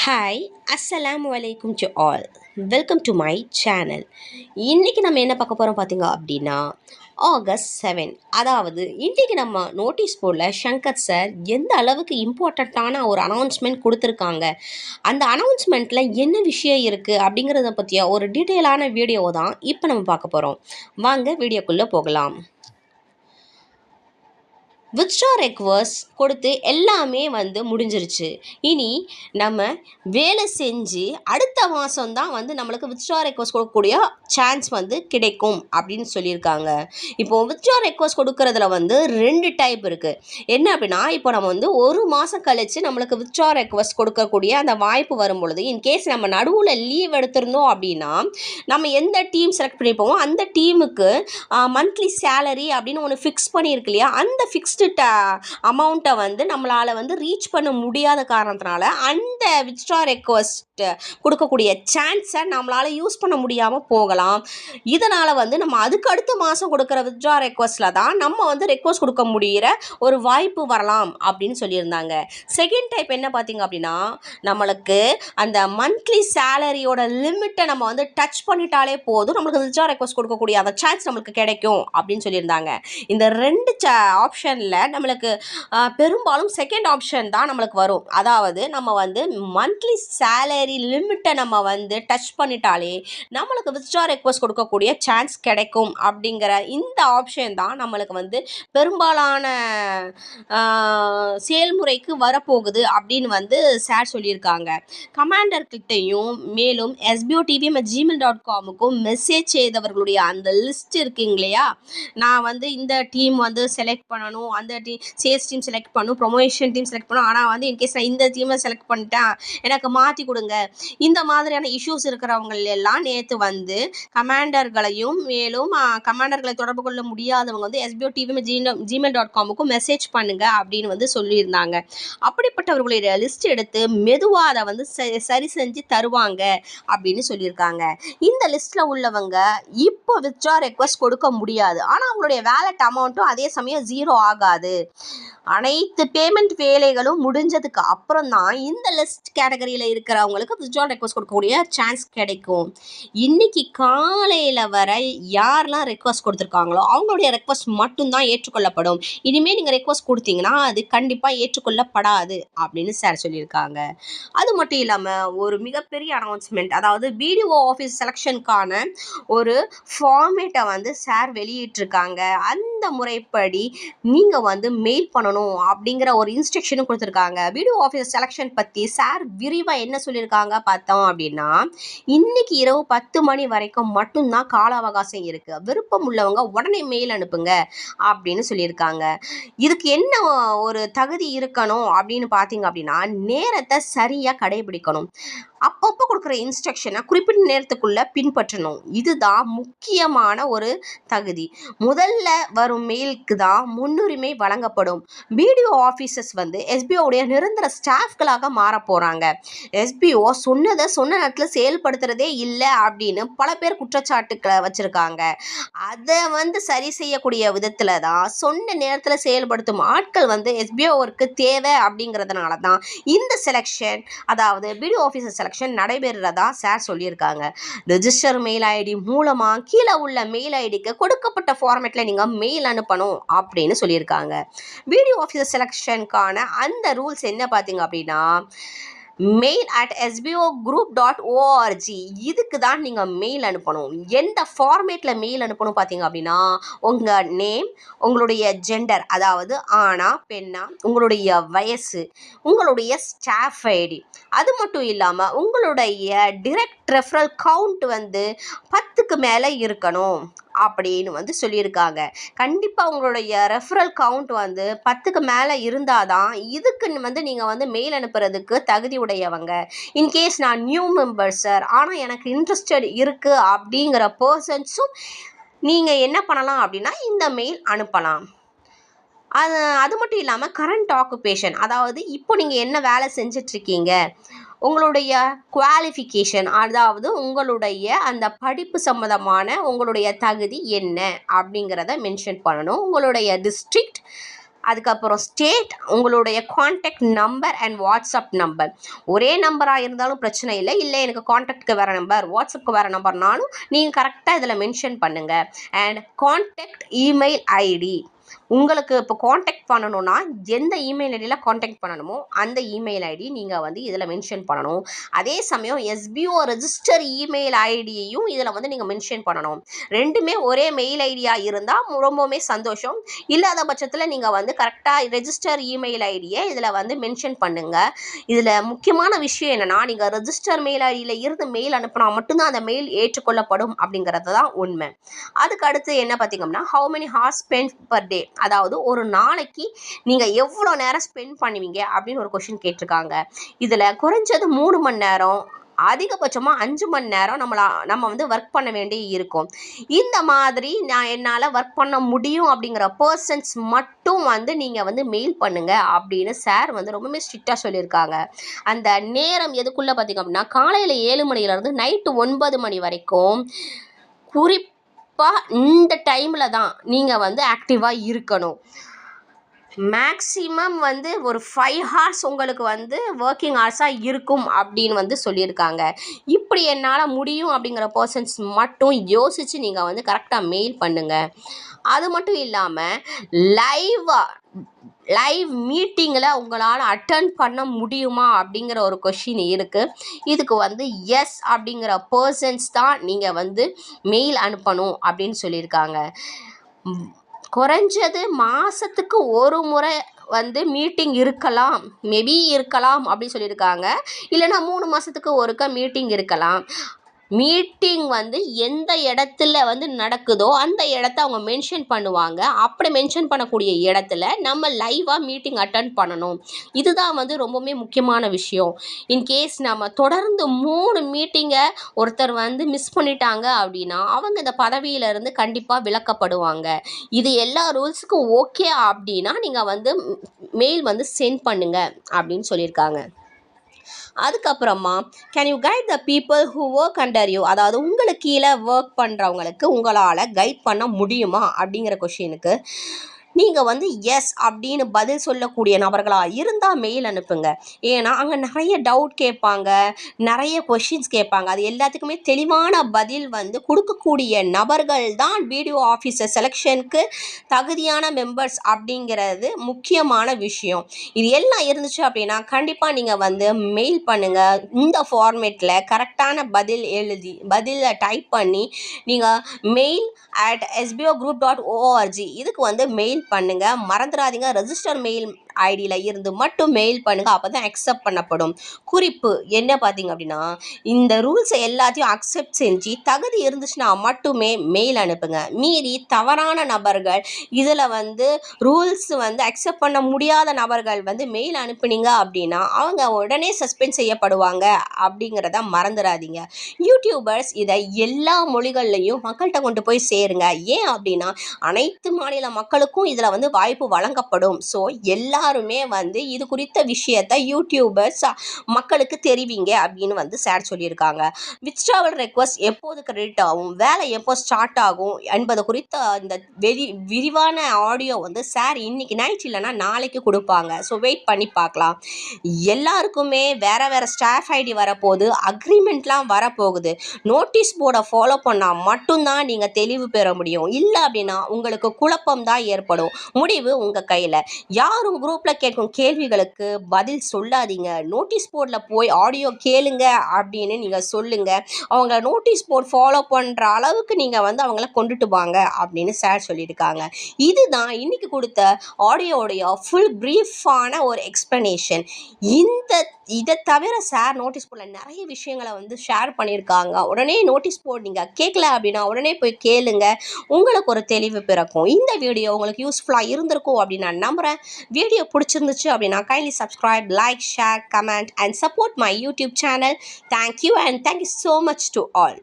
Hi அஸ்ஸலாமு அலைக்கும் to all. Welcome to my channel. இன்றைக்கி நம்ம என்ன பார்க்க போகிறோம் பார்த்தீங்க அப்படின்னா ஆகஸ்ட் 7. அதாவது இன்றைக்கி நம்ம நோட்டீஸ் போர்டில் ஷங்கர் சார் எந்த அளவுக்கு இம்பார்ட்டண்ட்டான ஒரு அனௌன்ஸ்மெண்ட் கொடுத்துருக்காங்க, அந்த அனௌன்ஸ்மெண்ட்டில் என்ன விஷயம் இருக்குது அப்படிங்கிறத பற்றிய ஒரு டீட்டெயிலான வீடியோ தான் இப்போ நம்ம பார்க்க போகிறோம். வாங்க வீடியோக்குள்ளே போகலாம். வித்ட்ரா ரெக்வஸ்ட் கொடுத்து எல்லாமே முடிஞ்சிருச்சு. இனி நம்ம வேலை செஞ்சு அடுத்த மாதம் தான் நம்மளுக்கு வித்ட்ரா ரெக்வஸ்ட் கொடுக்கக்கூடிய சான்ஸ் கிடைக்கும் அப்படின்னு சொல்லியிருக்காங்க. இப்போது வித்ட்ரா ரெக்வஸ்ட் கொடுக்கறதுல 2 டைப் இருக்குது. என்ன அப்படின்னா, இப்போ நம்ம ஒரு மாதம் கழித்து நம்மளுக்கு வித்ட்ரா ரெக்வஸ்ட் கொடுக்கக்கூடிய அந்த வாய்ப்பு வரும் பொழுது, இன்கேஸ் நம்ம நடுவில் லீவ் எடுத்திருந்தோம் அப்படின்னா, நம்ம எந்த டீம் செலக்ட் பண்ணிப்போமோ அந்த டீமுக்கு மந்த்லி சேலரி அப்படின்னு ஒன்று ஃபிக்ஸ் பண்ணியிருக்கு இல்லையா, அந்த ஃபிக்ஸ்டு அமௌண்ட்டை நம்மளால் ரீச் பண்ண முடியாத காரணத்தினால அந்த வித்ட்ரா ரெக்வஸ்ட் கொடுக்கக்கூடிய சான்ஸை நம்மளால் யூஸ் பண்ண முடியாமல் போகலாம். இதனால் நம்ம அதுக்கு அடுத்த மாதம் கொடுக்குற வித்ட்ரா ரெக்வஸ்ட்டில் தான் நம்ம ரெக்வஸ்ட் கொடுக்க முடிகிற ஒரு வாய்ப்பு வரலாம் அப்படின்னு சொல்லியிருந்தாங்க. செகண்ட் டைப் என்ன பார்த்தீங்க அப்படின்னா, நம்மளுக்கு அந்த மந்த்லி சேலரியோட லிமிட்டை நம்ம டச் பண்ணிட்டாலே போதும், நம்மளுக்கு வித்ட்ரா ரெக்வஸ்ட் கொடுக்கக்கூடிய அந்த சான்ஸ் நம்மளுக்கு கிடைக்கும் அப்படின்னு சொல்லியிருந்தாங்க. இந்த 2 ஆப்ஷனில் நம்மளுக்கு பெரும்பாலும் செகண்ட் ஆப்ஷன் தான் நம்மளுக்கு வரும். அதாவது நம்ம மந்த்லி சேலரி லிமிட்டை நம்ம டச் பண்ணிட்டாலே நம்மளுக்கு வித்ட்ரா ரெக்வஸ்ட் கொடுக்கக்கூடிய சான்ஸ் கிடைக்கும் அப்படிங்கிற இந்த ஆப்ஷன் தான் நம்மளுக்கு பெரும்பாலான செயல்முறைக்கு வரப்போகுது அப்படின்னு சார் சொல்லியிருக்காங்க. கமாண்டர்கிட்டையும் மேலும் sbo.tv@gmail.comக்கும் மெசேஜ் செய்தவர்களுடைய அந்த லிஸ்ட் இருக்குங்க இல்லையா, நான் இந்த டீம் செலக்ட் பண்ணணும், அந்த டீம் சேல்ஸ் டீம் செலக்ட் பண்ணணும், ப்ரொமோஷன் டீம் செலக்ட் பண்ணணும், ஆனால் இன்கேஸ் நான் இந்த டீமை செலக்ட் பண்ணிட்டேன், எனக்கு மாற்றி கொடுங்க, இந்த மாதிரியான இஷ்யூஸ் இருக்கிறவங்க எல்லாம் நேற்று கமாண்டர்களையும் மேலும் கமாண்டர்களை தொடர்பு கொள்ள முடியாதவங்க sbo.tv@gmail.comக்கும் மெசேஜ் பண்ணுங்க அப்படின்னு சொல்லியிருந்தாங்க. அப்படிப்பட்டவர்களுடைய லிஸ்ட் எடுத்து மெதுவாக அதை சரி செஞ்சு தருவாங்க அப்படின்னு சொல்லியிருக்காங்க. இந்த லிஸ்ட்டில் உள்ளவங்க இப்போ வித்ட்ரா ரெக்வஸ்ட் கொடுக்க முடியாது, ஆனால் அவங்களுடைய வேலட் அமௌண்ட்டும் அதே சமயம் 0 ஆகாது. அனைத்து பேமெண்ட் வேலைகளும் முடிஞ்சதுக்கு அப்புறம் தான் இந்த லிஸ்ட் கேட்டகரியில் இருக்கிறவங்களுக்கு வித்ட்ரா ரெக்வஸ்ட் கொடுக்கக்கூடிய சான்ஸ் கிடைக்கும். இன்னைக்கு காலையில் வரை யாரெல்லாம் ரெக்வஸ்ட் கொடுத்துருக்காங்களோ அவங்களுடைய ரெக்வஸ்ட் மட்டும்தான் ஏற்றுக்கொள்ளப்படும். இனிமேல் நீங்கள் ரெக்வஸ்ட் கொடுத்தீங்கன்னா அது கண்டிப்பாக ஏற்றுக்கொள்ளப்படாது அப்படின்னு சார் சொல்லியிருக்காங்க. அது மட்டும் இல்லாமல் ஒரு மிகப்பெரிய அனௌன்ஸ்மெண்ட், அதாவது பிடிஓ ஆஃபீஸ் செலெக்ஷனுக்கான ஒரு ஃபார்மேட்டை சார் வெளியிட்டிருக்காங்க. அந்த முறைப்படி நீங்கள் மெயில் பண்ணணும் அப்படிங்கிற ஒரு இன்ஸ்ட்ரக்ஷனும் கொடுத்துருக்காங்க. பிடிஓ ஆஃபீஸ் செலெக்ஷன் பற்றி சார் விரிவாக என்ன சொல்லியிருக்காங்க பார்த்தோம் அப்படின்னா, இன்னைக்கு இரவு 10 மணி வரைக்கும் மட்டும்தான் கால அவகாசம் இருக்குது, விருப்பம் உள்ளவங்க உடனே மெயில் அனுப்புங்க அப்படின்னு சொல்லியிருக்காங்க. இதுக்கு என்ன ஒரு தகுதி இருக்கணும் அப்படின்னு பார்த்தீங்க அப்படின்னா, நேரத்தை சரியாக கடைபிடிக்கணும், அப்பப்போ கொடுக்குற இன்ஸ்ட்ரக்ஷனை குறிப்பிட்ட நேரத்துக்குள்ளே பின்பற்றணும். இதுதான் முக்கியமான ஒரு தகுதி. முதல்ல வரும் மெயிலுக்கு தான் முன்னுரிமை வழங்கப்படும். பிடிஓ ஆஃபீஸர்ஸ் எஸ்பிஓடைய நிரந்தர ஸ்டாஃப்களாக மாற போகிறாங்க. எஸ்பிஓ சொன்ன நேரத்தில் செயல்படுத்துறதே இல்லை அப்படின்னு பல பேர் குற்றச்சாட்டுக்களை வச்சுருக்காங்க. அதை சரி செய்யக்கூடிய விதத்தில் தான் சொன்ன நேரத்தில் செயல்படுத்தும் ஆட்கள் எஸ்பிஓவிற்கு தேவை. அப்படிங்கிறதுனால தான் இந்த செலெக்ஷன், அதாவது பிடிஓ ஆஃபீஸர் செலெக்ஷன் நடைபெறுறதா சார் சொல்லியிருக்காங்க. ரெஜிஸ்டர் மெயில் ஐடி மூலமாக கீழே உள்ள மெயில் ஐடிக்கு கொடுக்கப்பட்ட ஃபார்மேட்டில் நீங்கள் மெயில் அனுப்பணும் அப்படின்னு சொல்லியிருக்காங்க. பிடிஓ ஆஃபீஸர் செலெக்ஷனுக்கான அந்த ரூல்ஸ் என்ன பார்த்தீங்க அப்படின்னா, mail@sbogroup.org இதுக்கு தான் நீங்கள் மெயில் அனுப்பணும். எந்த ஃபார்மேட்டில் மெயில் அனுப்பணும் பார்த்தீங்க அப்படின்னா, உங்கள் நேம், உங்களுடைய ஜெண்டர், அதாவது ஆணா பெண்ணா, உங்களுடைய வயசு, உங்களுடைய ஸ்டாஃப் ஐடி, அது மட்டும் இல்லாமல் உங்களுடைய டிரெக்ட் ரெஃபரல் கவுண்ட் 10க்கு மேலே இருக்கணும் அப்படின்னு சொல்லியிருக்காங்க. கண்டிப்பாக உங்களுடைய ரெஃபரல் கவுண்ட் 10க்கு மேலே இருந்தால் தான் இதுக்கு நீங்கள் மெயில் அனுப்புறதுக்கு தகுதி உடையவங்க. இன்கேஸ் நான் நியூ மெம்பர் சார், ஆனால் எனக்கு இன்ட்ரெஸ்டட் இருக்குது அப்படிங்கிற பர்சன்ஸும் நீங்கள் என்ன பண்ணலாம் அப்படின்னா இந்த மெயில் அனுப்பலாம். அது மட்டும் இல்லாமல் கரண்ட் ஆக்குபேஷன், அதாவது இப்போ நீங்கள் என்ன வேலை செஞ்சிட்ருக்கீங்க, உங்களுடைய குவாலிஃபிகேஷன், அதாவது உங்களுடைய அந்த படிப்பு சம்மந்தமான உங்களுடைய தகுதி என்ன அப்படிங்கிறத மென்ஷன் பண்ணணும். உங்களுடைய டிஸ்ட்ரிக்ட், அதுக்கப்புறம் ஸ்டேட் உங்களுடைய contact number and WhatsApp number. ஒரே நம்பராக இருந்தாலும் பிரச்சனை இல்லை, இல்லை எனக்கு காண்டாக்டுக்கு வேறு நம்பர், வாட்ஸ்அப்புக்கு வேறு நம்பர்னாலும் நீங்கள் கரெக்டாக இதில் மென்ஷன் பண்ணுங்கள். அண்ட் காண்டாக்ட் இமெயில் ஐடி, உங்களுக்கு இப்போ காண்டாக்ட் பண்ணணும்னா எந்த இமெயில் ஐடியில் காண்டாக்ட் பண்ணணுமோ அந்த இமெயில் ஐடி நீங்கள் வந்து இதில் மென்ஷன் பண்ணணும். அதே சமயம் எஸ்பிஓ ரெஜிஸ்டர் இமெயில் ஐடியையும் இதில் வந்து நீங்கள் மென்ஷன் பண்ணணும். ரெண்டுமே ஒரே மெயில் ஐடியாக இருந்தால் ரொம்பவுமே சந்தோஷம். இல்லாத பட்சத்தில் நீங்கள் வந்து கரெக்டாக ரெஜிஸ்டர் இமெயில் ஐடியை இதில் வந்து மென்ஷன் பண்ணுங்கள். இதில் முக்கியமான விஷயம் என்னென்னா, நீங்கள் ரெஜிஸ்டர் மெயில் ஐடியில் இருந்து மெயில் அனுப்பினா மட்டும்தான் அந்த மெயில் ஏற்றுக்கொள்ளப்படும் அப்படிங்கிறது தான் உண்மை. அதுக்கு அடுத்து என்ன பார்த்தீங்கன்னா, how many hours spent per day, அதாவது ஒரு நாளைக்கு நீங்கள் எவ்வளோ நேரம் ஸ்பெண்ட் பண்ணுவீங்க அப்படின்னு ஒரு கொஷின் கேட்டிருக்காங்க. இதில் குறைஞ்சது 3 மணி நேரம், அதிகபட்சமாக 5 மணி நேரம் நம்ம வந்து ஒர்க் பண்ண வேண்டி இருக்கும். இந்த மாதிரி என்னால் ஒர்க் பண்ண முடியும் அப்படிங்கிற பர்சன்ஸ் மட்டும் வந்து நீங்கள் வந்து மெயில் பண்ணுங்க அப்படின்னு சார் வந்து ரொம்பவே ஸ்ட்ரிக்டாக சொல்லியிருக்காங்க. அந்த நேரம் எதுக்குள்ளே பார்த்திங்க அப்படின்னா, காலையில் 7 மணிலேருந்து நைட்டு 9 மணி வரைக்கும் இந்த டைமில் தான் நீங்கள் வந்து ஆக்டிவாக இருக்கணும். மேக்ஸிமம் வந்து ஒரு 5 ஹார்ஸ் உங்களுக்கு வந்து ஒர்க்கிங் ஹார்ஸாக இருக்கும் அப்படின்னு வந்து சொல்லியிருக்காங்க. இப்படி என்னால் முடியும் அப்படிங்கிற பர்சன்ஸ் மட்டும் யோசித்து நீங்கள் வந்து கரெக்டாக மெயில் பண்ணுங்கள். அது மட்டும் இல்லாமல் லைவ் மீட்டிங்கில் உங்களால் அட்டன் பண்ண முடியுமா அப்படிங்கிற ஒரு கொஷின் இருக்குது. இதுக்கு வந்து எஸ் அப்படிங்கிற பர்சன்ஸ் தான் நீங்கள் வந்து மெயில் அனுப்பணும் அப்படின்னு சொல்லியிருக்காங்க. குறைஞ்சது மாதத்துக்கு ஒரு முறை வந்து மீட்டிங் இருக்கலாம், மேபி இருக்கலாம் அப்படின்னு சொல்லியிருக்காங்க. இல்லைனா 3 மாதத்துக்கு ஒருக்கா மீட்டிங் இருக்கலாம். மீட்டிங் வந்து எந்த இடத்துல வந்து நடக்குதோ அந்த இடத்த அவங்க மென்ஷன் பண்ணுவாங்க. அப்படி மென்ஷன் பண்ணக்கூடிய இடத்துல நம்ம லைவாக மீட்டிங் அட்டன் பண்ணணும். இதுதான் வந்து ரொம்பவுமே முக்கியமான விஷயம். இன்கேஸ் நம்ம தொடர்ந்து 3 மீட்டிங்கை ஒருத்தர் வந்து மிஸ் பண்ணிட்டாங்க அப்படின்னா அவங்க இந்த பதவியிலேருந்து கண்டிப்பாக விலக்கப்படுவாங்க. இது எல்லா ரூல்ஸுக்கும் ஓகே அப்படின்னா நீங்கள் வந்து மெயில் வந்து சென்ட் பண்ணுங்க அப்படின்னு சொல்லியிருக்காங்க. அதுக்கப்புறமா can you guide the people who work under you, அதாவது உங்களுக்கு கீழே ஒர்க் பண்ணுறவங்களுக்கு உங்களால் கைட் பண்ண முடியுமா அப்படிங்கிற கொஷினுக்கு நீங்கள் வந்து எஸ் அப்படின்னு பதில் சொல்லக்கூடிய நபர்களாக இருந்தால் மெயில் அனுப்புங்க. ஏன்னா அங்கே நிறைய டவுட் கேட்பாங்க, நிறைய கொஷின்ஸ் கேட்பாங்க. அது எல்லாத்துக்குமே தெளிவான பதில் வந்து கொடுக்கக்கூடிய நபர்கள் தான் வீடியோ ஆஃபீஸர் செலெக்ஷனுக்கு தகுதியான மெம்பர்ஸ் அப்படிங்கிறது முக்கியமான விஷயம். இது எல்லாம் இருந்துச்சு அப்படின்னா கண்டிப்பாக நீங்கள் வந்து மெயில் பண்ணுங்கள். இந்த ஃபார்மேட்டில் கரெக்டான பதில் எழுதி பதிலை டைப் பண்ணி நீங்கள் mail@sbogroup.org இதுக்கு வந்து மெயில் பண்ணுங்க. மறந்துடாதீங்க, ரெஜிஸ்டர் மெயில் ஐடியில் இருந்து மட்டும் மெயில் பண்ணுங்கள். அப்போ தான் அக்செப்ட் பண்ணப்படும். குறிப்பு என்ன பார்த்தீங்க அப்படின்னா, இந்த ரூல்ஸை எல்லாத்தையும் அக்செப்ட் செஞ்சு தகுதி இருந்துச்சுன்னா மட்டுமே மெயில் அனுப்புங்க. மீறி தவறான நபர்கள் இதில் வந்து ரூல்ஸ் வந்து அக்செப்ட் பண்ண முடியாத நபர்கள் வந்து மெயில் அனுப்புனீங்க அப்படின்னா அவங்க உடனே சஸ்பெண்ட் செய்யப்படுவாங்க அப்படிங்கிறத மறந்துடாதீங்க. யூடியூபர்ஸ் இதை எல்லா மொழிகள்லையும் மக்கள்கிட்ட கொண்டு போய் சேருங்க. ஏன் அப்படின்னா அனைத்து மாநில மக்களுக்கும் இதில் வந்து வாய்ப்பு வழங்கப்படும். ஸோ எல்லாருமே வந்து இது குறித்த விஷயத்தை யூடியூபர்ஸ் மக்களுக்கு தெரிவிங்க அப்படின்னு வந்து சார் சொல்லியிருக்காங்க. வித்ட்ராவல் ரெக்வஸ்ட் எப்போது கிரெடிட் ஆகும், வேலை எப்போ ஸ்டார்ட் ஆகும் என்பது குறித்த இந்த விரிவான ஆடியோ வந்து சார் இன்னைக்கு நைட் இல்லைனா நாளைக்கு கொடுப்பாங்க. ஸோ வெயிட் பண்ணி பார்க்கலாம். எல்லாருக்குமே வேறு வேறு ஸ்டாஃப் ஐடி வரப்போகுது, அக்ரிமெண்ட்லாம் வரப்போகுது. நோட்டீஸ் போர்டை ஃபாலோ பண்ணால் மட்டும்தான் நீங்கள் தெளிவு பெற முடியும். இல்லை அப்படின்னா உங்களுக்கு குழப்பம் தான் ஏற்படும். முடிவு உங்கள் கையில். யாரும் குரூப்பில் கேட்கும் கேள்விகளுக்கு பதில் சொல்லாதீங்க. நோட்டீஸ் போர்டில் போய் ஆடியோ கேளுங்க அப்படின்னு நீங்கள் சொல்லுங்கள். அவங்க நோட்டீஸ் போர்ட் ஃபாலோ பண்ணுற அளவுக்கு நீங்கள் வந்து அவங்கள கொண்டுட்டு வாங்க அப்படின்னு சார் சொல்லியிருக்காங்க. இதுதான் இன்றைக்கி கொடுத்த ஆடியோடைய ஃபுல் ப்ரீஃபான ஒரு எக்ஸ்ப்ளனேஷன். இதை தவிர சார் நோட்டீஸ் போர்டில் நிறைய விஷயங்களை வந்து ஷேர் பண்ணியிருக்காங்க. உடனே நோட்டீஸ் போர்ட் நீங்கள் கேட்கல அப்படின்னா உடனே போய் கேளுங்க, உங்களுக்கு ஒரு தெளிவு பிறக்கும். இந்த வீடியோ உங்களுக்கு யூஸ்ஃபுல்லாக இருந்திருக்கும் அப்படின்னு நான் நம்புகிறேன். வீடியோ பிடிச்சிருந்துச்சு அப்படின்னா kindly subscribe, like, share, comment and support my YouTube channel. Thank you and thank you so much to all.